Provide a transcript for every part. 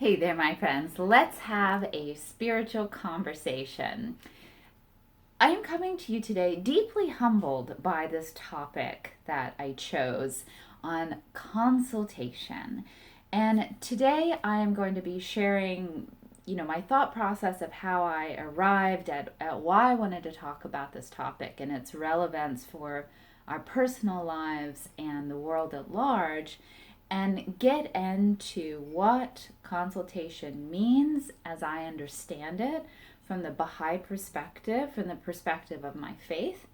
Hey there, my friends. Let's have a spiritual conversation. I am coming to you today deeply humbled by this topic that I chose on consultation. And today I am going to be sharing, my thought process of how I arrived at why I wanted to talk about this topic and its relevance for our personal lives and the world at large, and get into what consultation means as I understand it from the Baha'i perspective, from the perspective of my faith.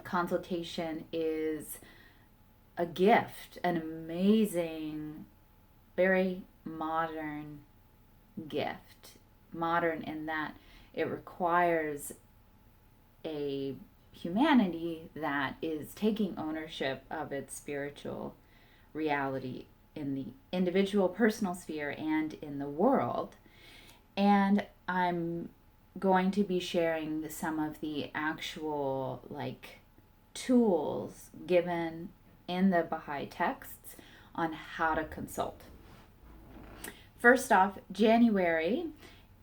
Consultation is a gift, an amazing, very modern gift. Modern in that it requires a humanity that is taking ownership of its spiritual reality in the individual personal sphere and in the world. And I'm going to be sharing some of the actual tools given in the Baha'i texts on how to consult. First off, January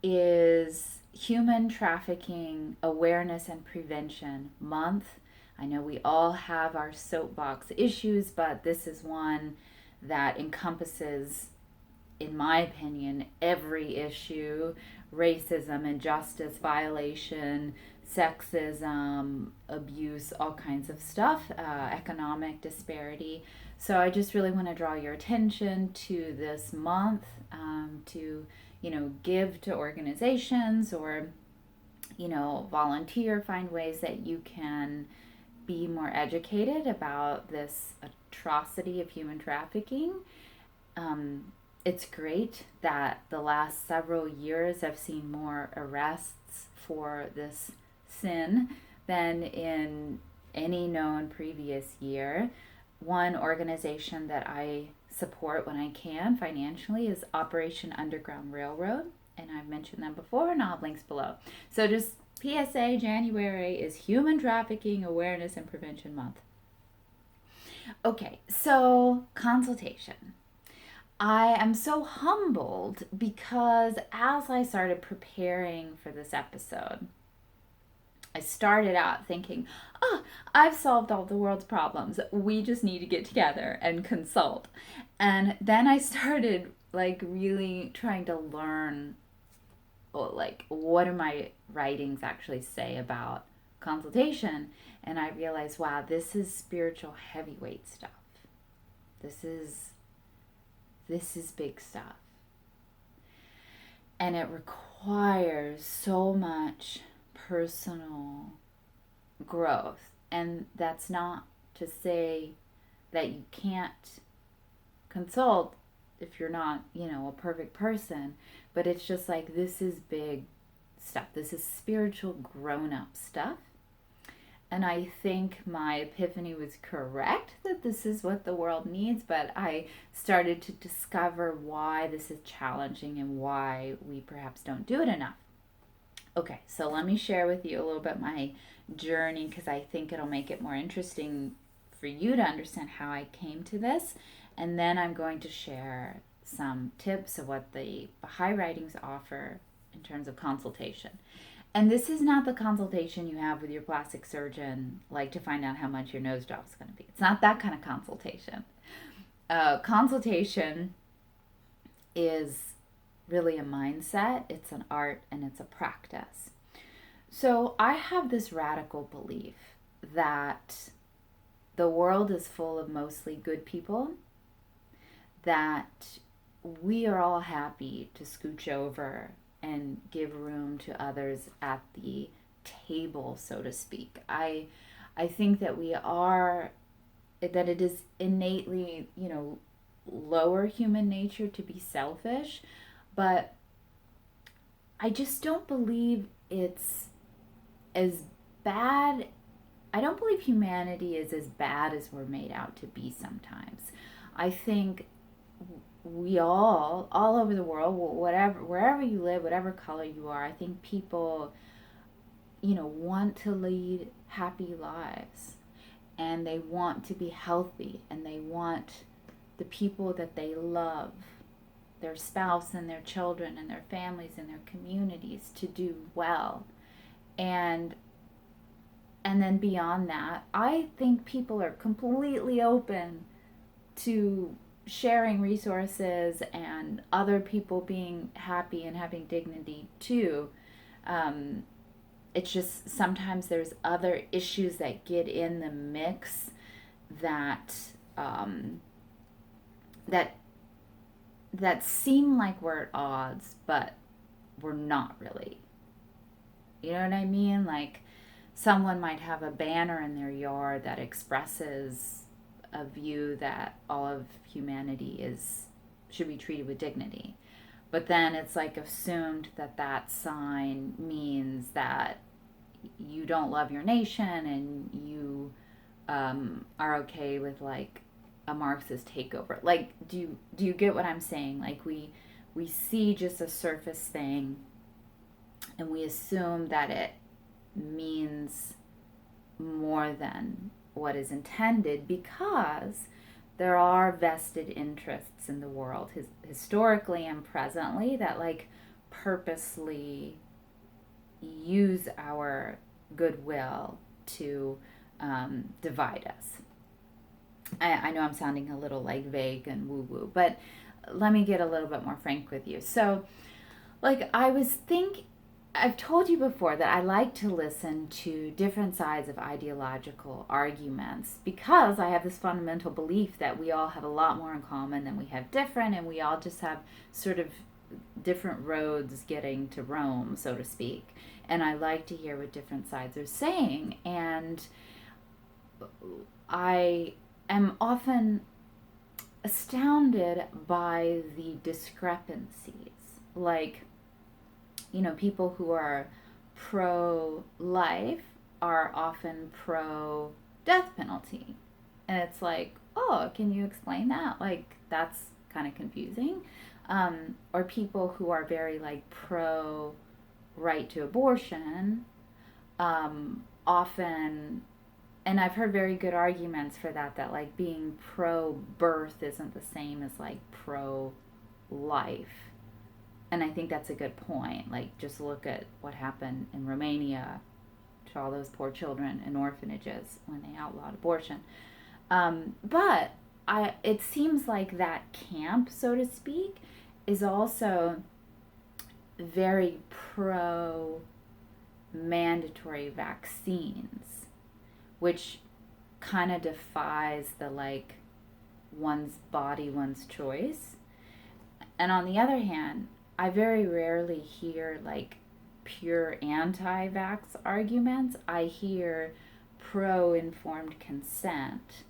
is Human Trafficking Awareness and Prevention Month. I know we all have our soapbox issues, but this is one that encompasses, in my opinion, every issue: racism, injustice, violation, sexism, abuse, all kinds of stuff, economic disparity. So I just really want to draw your attention to this month, to give to organizations or volunteer, find ways that you can be more educated about this atrocity of human trafficking. It's great that the last several years I've seen more arrests for this sin than in any known previous year. One organization that I support when I can financially is Operation Underground Railroad, and I've mentioned them before, and I'll have links below. So just PSA, January is Human Trafficking Awareness and Prevention Month. Okay, so consultation. I am so humbled because as I started preparing for this episode, I started out thinking, I've solved all the world's problems. We just need to get together and consult. And then I started really trying to learn what do my writings actually say about consultation. And I realized, wow, this is spiritual heavyweight stuff. This is big stuff. And it requires so much personal growth. And that's not to say that you can't consult if you're not, a perfect person, but it's just this is big stuff. This is spiritual grown-up stuff. And I think my epiphany was correct that this is what the world needs, but I started to discover why this is challenging and why we perhaps don't do it enough. Okay, so let me share with you a little bit my journey, because I think it'll make it more interesting for you to understand how I came to this. And then I'm going to share some tips of what the Baha'i writings offer in terms of consultation. And this is not the consultation you have with your plastic surgeon, to find out how much your nose job is going to be. It's not that kind of consultation. Consultation is really a mindset, it's an art, and it's a practice. So I have this radical belief that the world is full of mostly good people, that we are all happy to scooch over and give room to others at the table, so to speak. I think that that it is innately, lower human nature to be selfish, but I just don't believe it's as bad. I don't believe humanity is as bad as we're made out to be sometimes. I think we all over the world, wherever you live, whatever color you are, I think people, want to lead happy lives, and they want to be healthy, and they want the people that they love their spouse and their children and their families and their communities to do well. And then beyond that, I think people are completely open to sharing resources and other people being happy and having dignity too. It's just sometimes there's other issues that get in the mix that that seem like we're at odds, but we're not really. You know what I mean? Like, someone might have a banner in their yard that expresses a view that all of humanity should be treated with dignity. But then it's like assumed that that sign means that you don't love your nation and you are okay with like a Marxist takeover. Like, do you get what I'm saying? Like, we see just a surface thing and we assume that it means more than what is intended because there are vested interests in the world, historically and presently, that like purposely use our goodwill to divide us. I know I'm sounding a little like vague and woo-woo, but let me get a little bit more frank with you. So, like, I've told you before that I like to listen to different sides of ideological arguments because I have this fundamental belief that we all have a lot more in common than we have different, and we all just have sort of different roads getting to Rome, so to speak. And I like to hear what different sides are saying. And I am often astounded by the discrepancies. Like, you know, people who are pro-life are often pro-death penalty. And it's like, oh, can you explain that? Like, that's kind of confusing. Or people who are very, like, pro-right to abortion, often, and I've heard very good arguments for that, like, being pro-birth isn't the same as, like, pro-life. And I think that's a good point. Like, just look at what happened in Romania to all those poor children in orphanages when they outlawed abortion. But it seems like that camp, so to speak, is also very pro-mandatory vaccines, which kind of defies the, like, one's body, one's choice. And on the other hand, I very rarely hear like pure anti-vax arguments. I hear pro-informed consent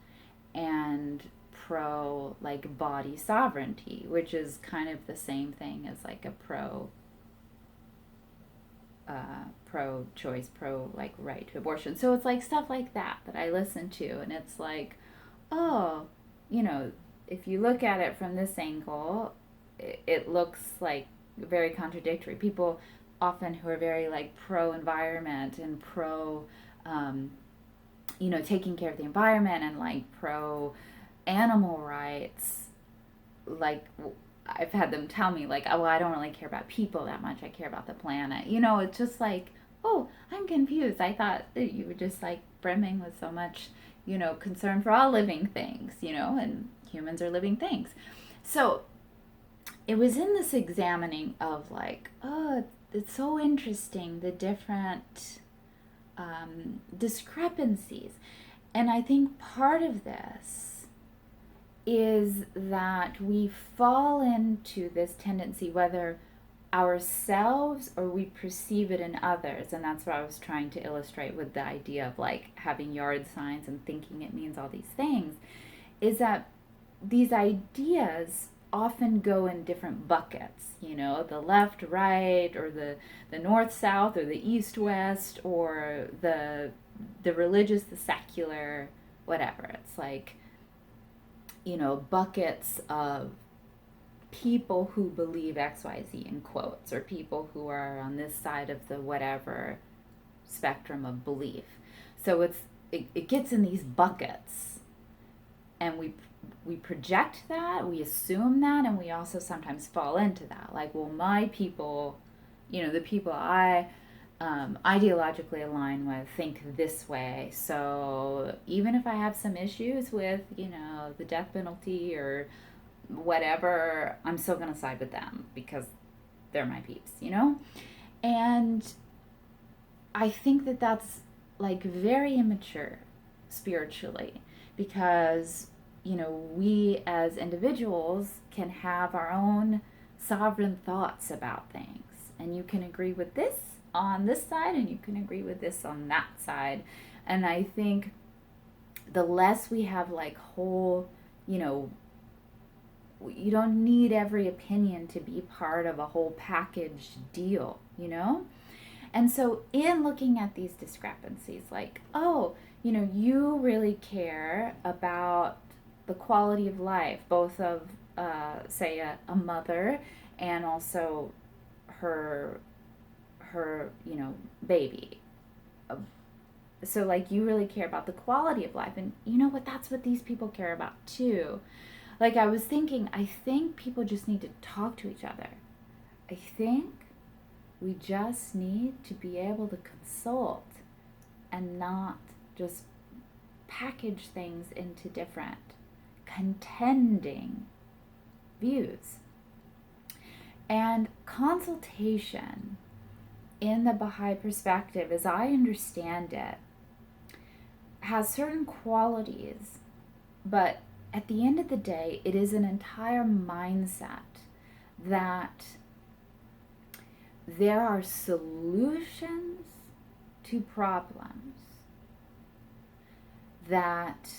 and pro like body sovereignty, which is kind of the same thing as like a pro-choice, like right to abortion. So it's like stuff like that I listen to, and it's like, oh, you know, if you look at it from this angle, it looks like very contradictory. People often who are very like pro-environment and pro, you know, taking care of the environment and like pro-animal rights, like I've had them tell me like, oh, well, I don't really care about people that much. I care about the planet. You know, it's just like, oh, I'm confused. I thought that you were just like brimming with so much, you know, concern for all living things, you know, and humans are living things. So it was in this examining of like, oh, it's so interesting, the different discrepancies. And I think part of this is that we fall into this tendency, whether ourselves or we perceive it in others, and that's what I was trying to illustrate with the idea of like having yard signs and thinking it means all these things, is that these ideas often go in different buckets, you know, the left, right, or the north, south, or the east, west, or the religious, the secular, whatever. It's like, you know, buckets of people who believe X, Y, Z in quotes, or people who are on this side of the whatever spectrum of belief. So it gets in these buckets, and we project that, we assume that, and we also sometimes fall into that. Like, well, my people, the people I ideologically align with think this way. So even if I have some issues with, the death penalty or whatever, I'm still going to side with them because they're my peeps, And I think that that's like very immature spiritually because, we as individuals can have our own sovereign thoughts about things. And you can agree with this on this side and you can agree with this on that side. And I think the less we have like whole, you don't need every opinion to be part of a whole package deal, And so in looking at these discrepancies, like, oh, you really care about the quality of life, both of, say, a mother and also her, baby. So, like, you really care about the quality of life. And you know what? That's what these people care about, too. Like, I was thinking, I think people just need to talk to each other. I think we just need to be able to consult and not just package things into different contending views. And consultation in the Baha'i perspective, as I understand it, has certain qualities, but at the end of the day, it is an entire mindset that there are solutions to problems that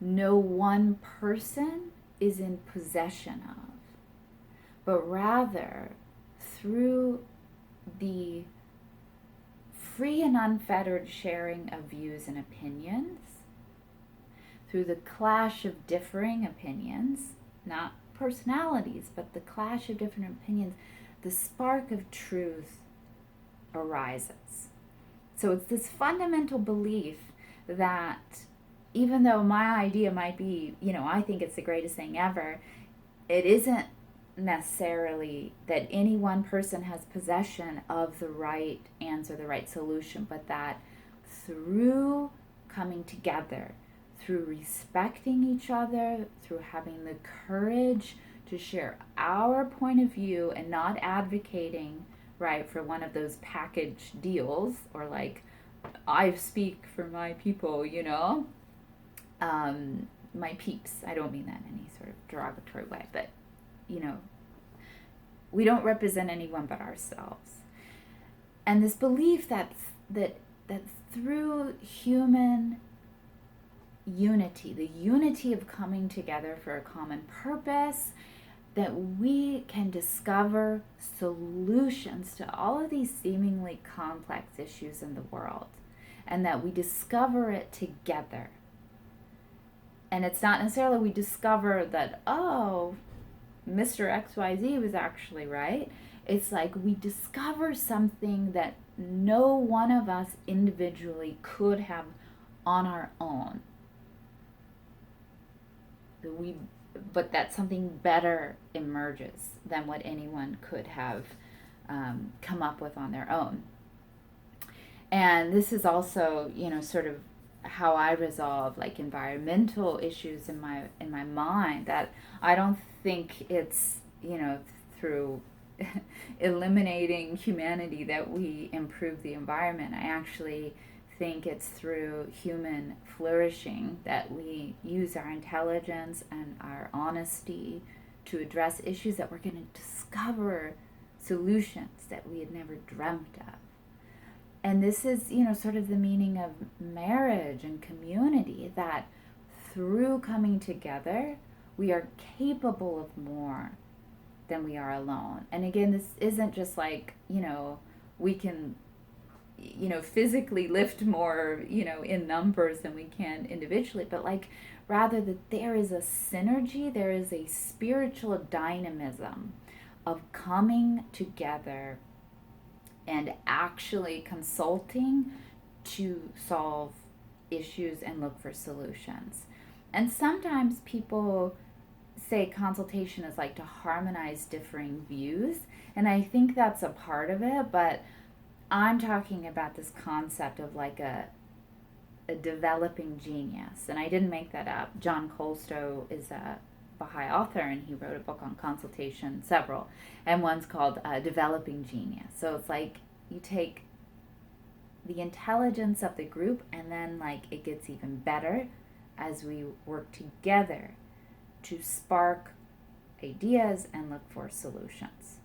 no one person is in possession of, but rather through the free and unfettered sharing of views and opinions, through the clash of differing opinions, not personalities, but the clash of different opinions, the spark of truth arises. So it's this fundamental belief that even though my idea might be, I think it's the greatest thing ever, it isn't necessarily that any one person has possession of the right answer, the right solution, but that through coming together, through respecting each other, through having the courage to share our point of view and not advocating, right, for one of those package deals or like, I speak for my people, my peeps. I don't mean that in any sort of derogatory way, but, we don't represent anyone but ourselves. And this belief that through human unity, the unity of coming together for a common purpose, that we can discover solutions to all of these seemingly complex issues in the world, and that we discover it together. And it's not necessarily we discover that, oh, Mr. XYZ was actually right. It's like we discover something that no one of us individually could have on our own. But that something better emerges than what anyone could have come up with on their own. And this is also, sort of how I resolve like environmental issues in my mind, that I don't think it's, through eliminating humanity that we improve the environment. I actually think it's through human flourishing that we use our intelligence and our honesty to address issues that we're going to discover solutions that we had never dreamt of. And this is, sort of the meaning of marriage and community, that through coming together, we are capable of more than we are alone. And again, this isn't just like, we can, physically lift more, in numbers than we can individually, but like rather that there is a synergy, there is a spiritual dynamism of coming together and actually consulting to solve issues and look for solutions. And sometimes people say consultation is like to harmonize differing views, and I think that's a part of it, but I'm talking about this concept of like a developing genius. And I didn't make that up. John Colstow is a Baha'i author, and he wrote a book on consultation, several, and one's called Developing Genius. So it's like you take the intelligence of the group, and then like it gets even better as we work together to spark ideas and look for solutions.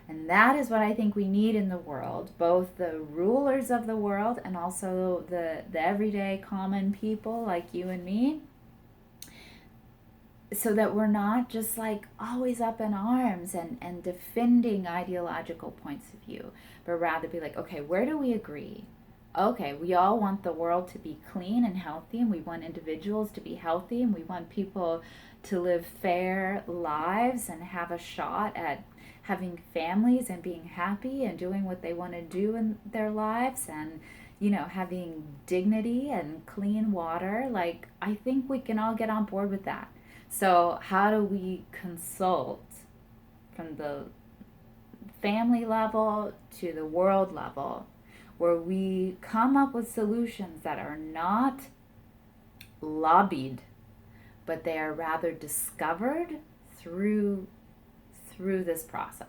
And that is what I think we need in the world, both the rulers of the world and also the everyday common people like you and me, so that we're not just like always up in arms and defending ideological points of view, but rather be like, okay, where do we agree? Okay, we all want the world to be clean and healthy, and we want individuals to be healthy, and we want people to live fair lives and have a shot at having families and being happy and doing what they want to do in their lives, and having dignity and clean water. Like, I think we can all get on board with that. So how do we consult from the family level to the world level, where we come up with solutions that are not lobbied, but they are rather discovered through this process?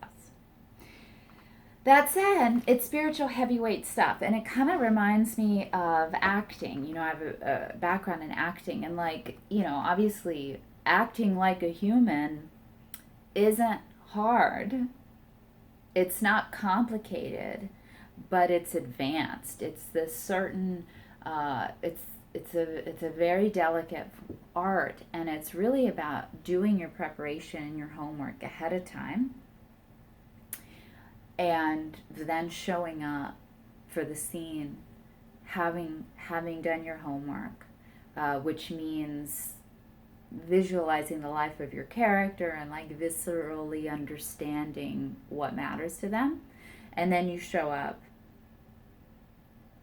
That said, it's spiritual heavyweight stuff, and it kind of reminds me of acting. I have a background in acting, and obviously acting like a human isn't hard. It's not complicated, but it's advanced. It's this certain, it's a very delicate art, and it's really about doing your preparation and your homework ahead of time, and then showing up for the scene, having done your homework, which means visualizing the life of your character and like viscerally understanding what matters to them, and then you show up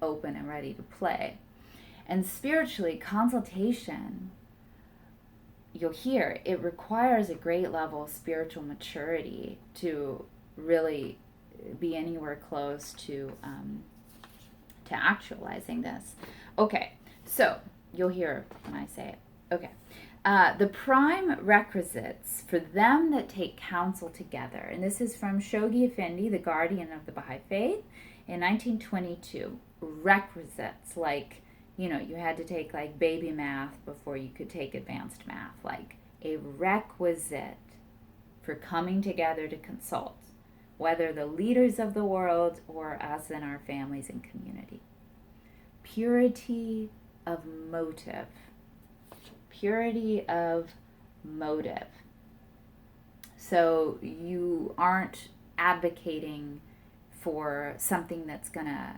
open and ready to play. And spiritually, consultation, you'll hear, it requires a great level of spiritual maturity to really be anywhere close to actualizing this. Okay, so you'll hear when I say it. Okay. The prime requisites for them that take counsel together, and this is from Shoghi Effendi, the guardian of the Baha'i faith, in 1922. Requisites, like, you had to take like baby math before you could take advanced math, like a requisite for coming together to consult, whether the leaders of the world or us and our families and community. Purity of motive. Purity of motive. So you aren't advocating for something that's going to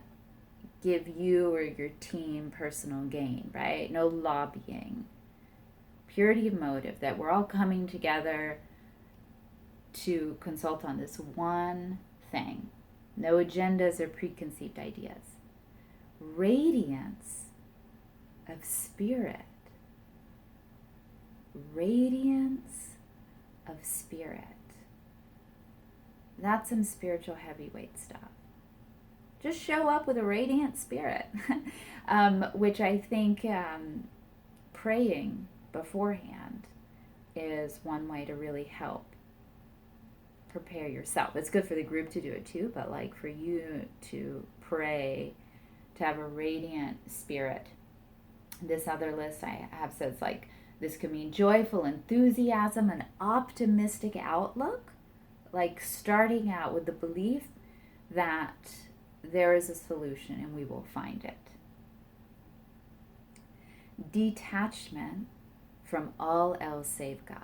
give you or your team personal gain, right? No lobbying. Purity of motive, that we're all coming together to consult on this one thing. No agendas or preconceived ideas. Radiance of spirit. Radiance of spirit. That's some spiritual heavyweight stuff. Just show up with a radiant spirit, which I think praying beforehand is one way to really help prepare yourself. It's good for the group to do it too, but like for you to pray, to have a radiant spirit. This other list I have says like, this could mean joyful enthusiasm and optimistic outlook, like starting out with the belief that there is a solution and we will find it. Detachment from all else save God.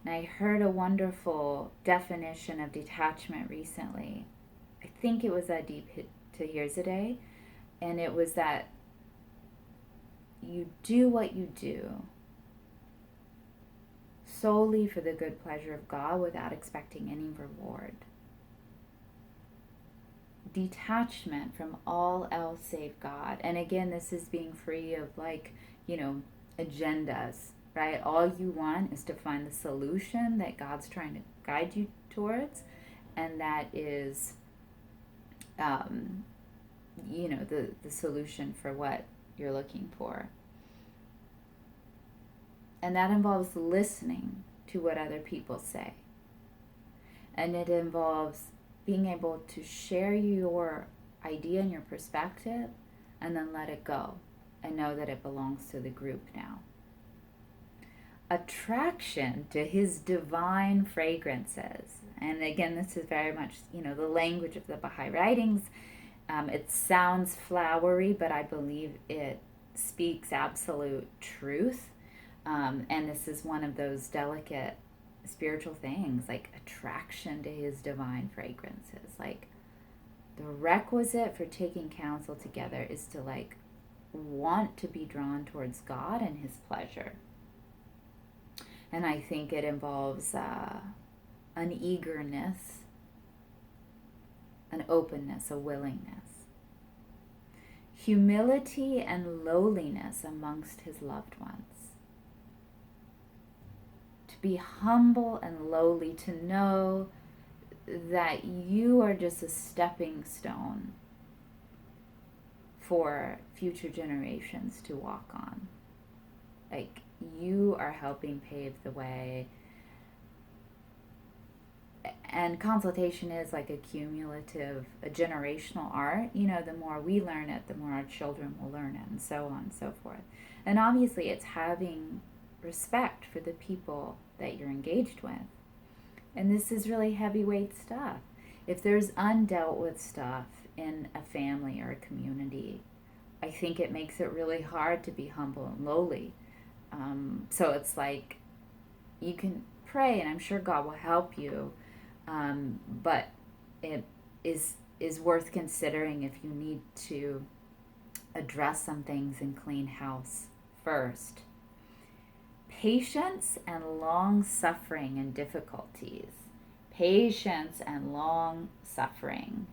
And I heard a wonderful definition of detachment recently. I think it was Adib Tahirzadeh, and it was that you do what you do solely for the good pleasure of God without expecting any reward. Detachment from all else save God. And again, this is being free of like, agendas, right? All you want is to find the solution that God's trying to guide you towards, and that is, the solution for what you're looking for. And that involves listening to what other people say. And it involves being able to share your idea and your perspective and then let it go and know that it belongs to the group now. Attraction to his divine fragrances. And again, this is very much, the language of the Baha'i writings. It sounds flowery, but I believe it speaks absolute truth. And this is one of those delicate spiritual things, like attraction to his divine fragrances. Like, the requisite for taking counsel together is to want to be drawn towards God and his pleasure. And I think it involves an eagerness, an openness, a willingness. Humility and lowliness amongst his loved ones. To be humble and lowly, to know that you are just a stepping stone for future generations to walk on. Like, you are helping pave the way. And consultation is like a cumulative, a generational art. The more we learn it, the more our children will learn it, and so on and so forth. And obviously it's having respect for the people that you're engaged with. And this is really heavyweight stuff. If there's undealt with stuff in a family or a community, I think it makes it really hard to be humble and lowly. So it's like, you can pray and I'm sure God will help you, but it is worth considering if you need to address some things and clean house first. Patience and long suffering in difficulties. Patience and long suffering.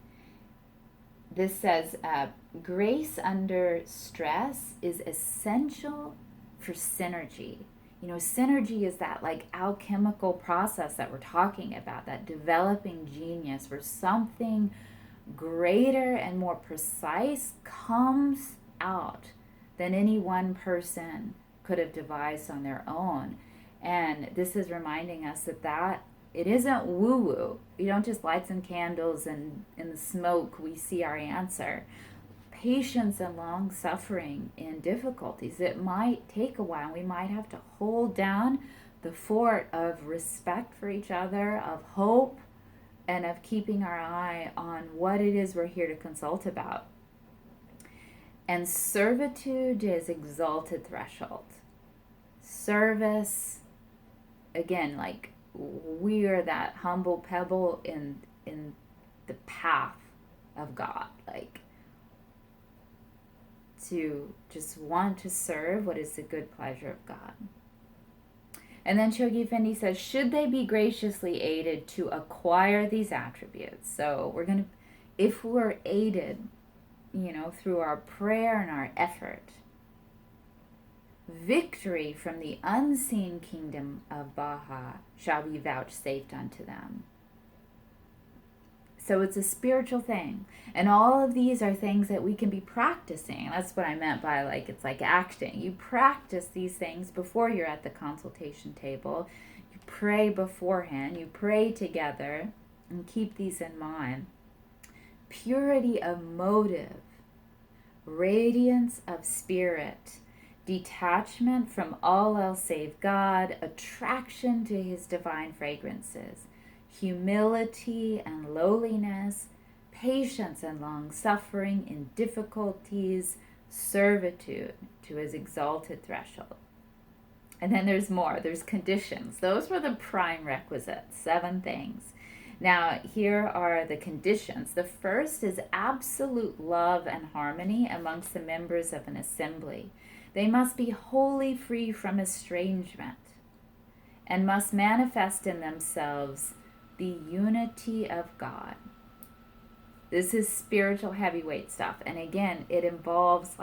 This says, grace under stress is essential for synergy. Synergy is that alchemical process that we're talking about, that developing genius where something greater and more precise comes out than any one person could have devised on their own. And this is reminding us that it isn't woo-woo. You don't just light some candles and in the smoke we see our answer. Patience and long suffering in difficulties. It might take a while. We might have to hold down the fort of respect for each other, of hope, and of keeping our eye on what it is we're here to consult about. And servitude is exalted threshold. Service, again, we are that humble pebble in the path of God. To just want to serve what is the good pleasure of God. And then Chogi Effendi says, should they be graciously aided to acquire these attributes? So if we're aided, through our prayer and our effort, victory from the unseen kingdom of Baha shall be vouchsafed unto them. So it's a spiritual thing. And all of these are things that we can be practicing. That's what I meant by it's like acting. You practice these things before you're at the consultation table. You pray beforehand. You pray together and keep these in mind. Purity of motive, radiance of spirit, detachment from all else save God, attraction to his divine fragrances, humility and lowliness, patience and long suffering in difficulties, servitude to his exalted threshold. And then there's more. There's conditions. Those were the prime requisites, 7 things. Now, here are the conditions. The first is absolute love and harmony amongst the members of an assembly. They must be wholly free from estrangement and must manifest in themselves the unity of God. This is spiritual heavyweight stuff. And again, it involves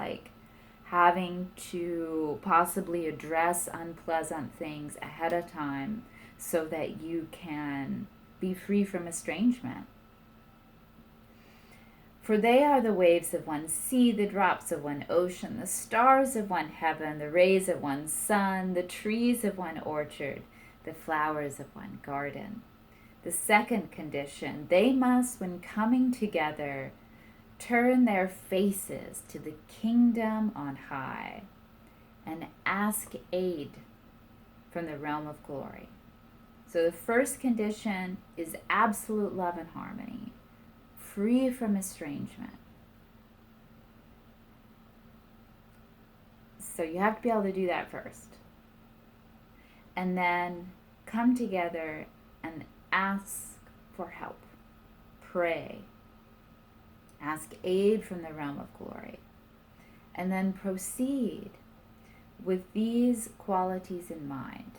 having to possibly address unpleasant things ahead of time so that you can be free from estrangement. For they are the waves of one sea, the drops of one ocean, the stars of one heaven, the rays of one sun, the trees of one orchard, the flowers of one garden. The second condition, they must, when coming together, turn their faces to the kingdom on high and ask aid from the realm of glory. So the first condition is absolute love and harmony, free from estrangement. So you have to be able to do that first. And then come together and ask for help. Pray. Ask aid from the realm of glory. And then proceed with these qualities in mind.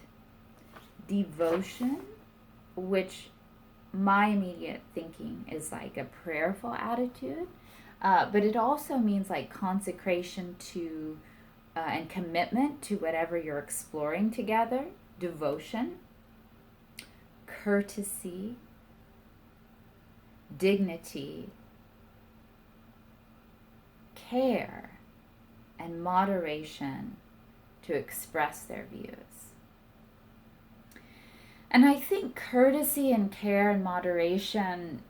Devotion, which my immediate thinking is like a prayerful attitude, but it also means like consecration to and commitment to whatever you're exploring together. Devotion, courtesy, dignity, care, and moderation to express their views. And I think courtesy and care and moderation,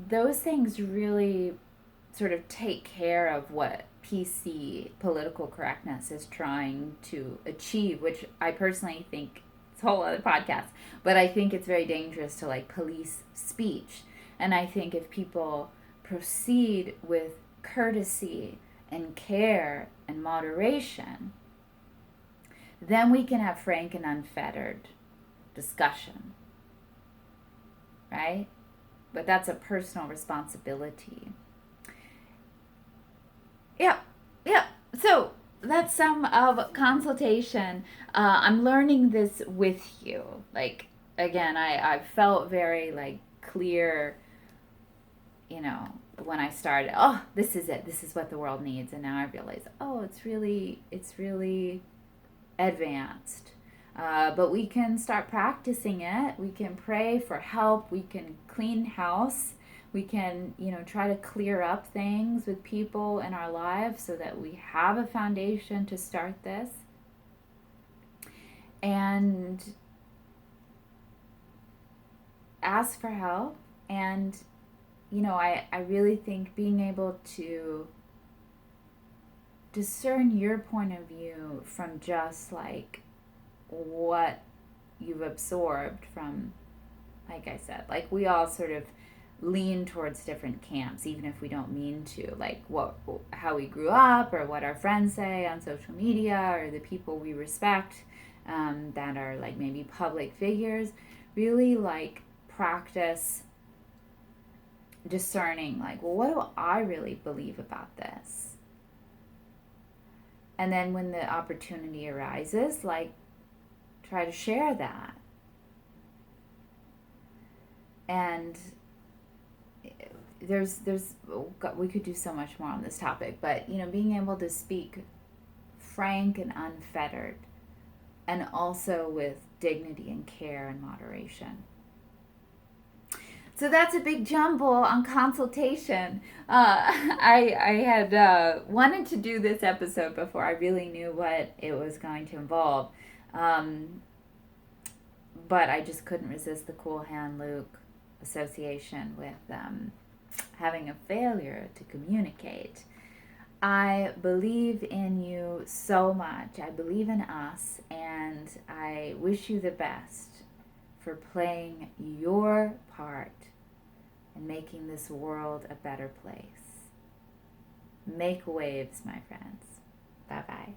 those things really sort of take care of what PC, political correctness, is trying to achieve, which I personally think it's a whole other podcast, but I think it's very dangerous to like police speech. And I think if people proceed with courtesy and care and moderation, then we can have frank and unfettered discussion, right? But that's a personal responsibility. Yeah. So that's some of consultation. I'm learning this with you. Like, again, I felt very like clear, when I started, oh, this is it. This is what the world needs. And now I realize, oh, it's really advanced. But we can start practicing it. We can pray for help. We can clean house. We can, try to clear up things with people in our lives so that we have a foundation to start this. And ask for help. And, I really think being able to discern your point of view from just like what you've absorbed from, like I said, like we all sort of lean towards different camps, even if we don't mean to, like how we grew up or what our friends say on social media or the people we respect that are like maybe public figures. Really like practice discerning, like, well, what do I really believe about this? And then when the opportunity arises, like, try to share that. And we could do so much more on this topic, but, being able to speak frank and unfettered, and also with dignity and care and moderation. So that's a big jumble on consultation. I had wanted to do this episode before I really knew what it was going to involve. But I just couldn't resist the cool hand Luke association with having a failure to communicate. I believe in you so much. I believe in us, and I wish you the best for playing your part in making this world a better place. Make waves, my friends. Bye-bye.